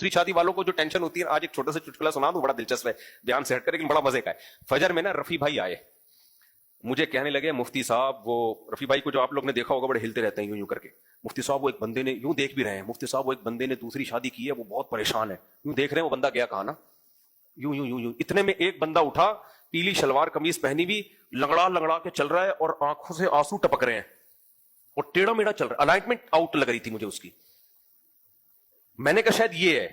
دوسری شادی والوں کو جو ٹینشن ہوتی ہے. آج ایک چھوٹا سا چٹکلا سنا دوں, بڑا دلچسپ ہے, بیان سے ہٹ کر لیکن بڑا مزے کا ہے. فجر میں نا رفیع بھائی آئے, مجھے کہنے لگے مفتی صاحب, وہ رفیع بھائی کو جو آپ لوگ نے دیکھا ہوگا بڑے ہلتے رہتے ہیں یوں یوں کر کے, مفتی صاحب وہ ایک بندے نے, یوں دیکھ بھی رہے ہیں, مفتی صاحب وہ ایک بندے نے دوسری شادی کی ہے, وہ بہت پریشان ہے, یوں دیکھ رہے ہیں, وہ بندہ گیا کہاں نا, یوں یوں یوں یوں. اتنے میں ایک بندہ اٹھا, پیلی شلوار قمیض پہنی بھی, لنگڑا لنگڑا کے چل رہا ہے اور آنکھوں سے آنسو ٹپک رہے ہیں اور ٹیڑھا میڑھا چل رہا ہے. الائنمنٹ آؤٹ لگ رہی تھی مجھے اس کی. میں نے کہا شاید یہ ہے.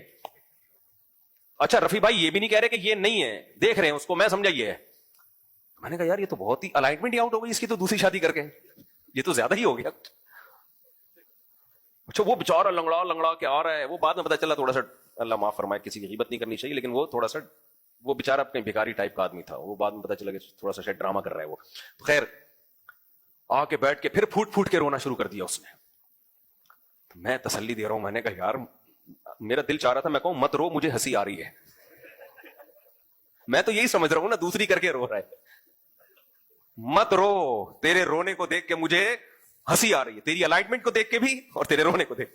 اچھا رفیع بھائی یہ بھی نہیں کہہ رہے کہ یہ نہیں ہے, دیکھ رہے ہیں اس کو, میں سمجھا یہ ہے. میں نے کہا یار یہ تو بہت ہی الائنمنٹ ہی آؤٹ ہو گئی اس کی, تو دوسری شادی کر کے یہ تو زیادہ ہی ہو گیا. اچھا وہ بیچارہ لنگڑا لنگڑا کے آ رہا ہے, وہ بعد میں پتا چلا تھوڑا سا, اللہ معاف فرمائے, کسی کی غیبت نہیں کرنی چاہیے, لیکن وہ تھوڑا سا وہ بیچارہ کہیں بھکاری ٹائپ کا آدمی تھا, وہ بعد میں پتا چلا کہ تھوڑا سا شاید ڈرامہ کر رہا ہے وہ. خیر آ کے بیٹھ کے پھر پھوٹ پھوٹ کے رونا شروع کر دیا اس نے. میں تسلی دے رہا ہوں, میں نے کہا یار میرا دل چاہ رہا تھا میں کہوں مت رو, مجھے ہنسی آ رہی ہے. میں تو یہی سمجھ رہا ہوں نا, دوسری کر کے رو رہا ہے. مت رو, تیرے رونے کو دیکھ کے مجھے ہنسی آ رہی ہے, تیری الائنمنٹ کو دیکھ کے بھی اور تیرے رونے کو دیکھ.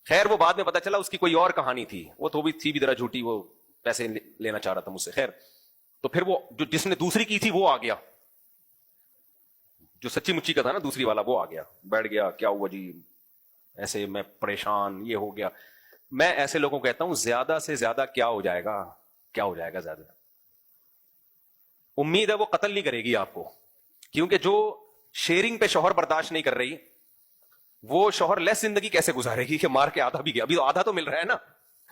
خیر وہ بعد میں پتا چلا اس کی کوئی اور کہانی تھی, وہ تو بھی تھی بھی ذرا جھوٹی, وہ پیسے لینا چاہ رہا تھا مجھ سے. خیر تو پھر وہ جو جس نے دوسری کی تھی وہ آ گیا, جو سچی مچی کا تھا نا دوسری والا, وہ آ گیا, بیٹھ گیا, کیا ہوا جی, ایسے میں پریشان, یہ ہو گیا. میں ایسے لوگوں کو کہتا ہوں زیادہ سے زیادہ کیا ہو جائے گا, کیا ہو جائے گا زیادہ. امید ہے وہ قتل نہیں کرے گی آپ کو, کیونکہ جو شیئرنگ پہ شوہر برداشت نہیں کر رہی, وہ شوہر لیس زندگی کیسے گزارے گی کہ مار کے آدھا بھی گیا, ابھی تو آدھا تو مل رہا ہے نا.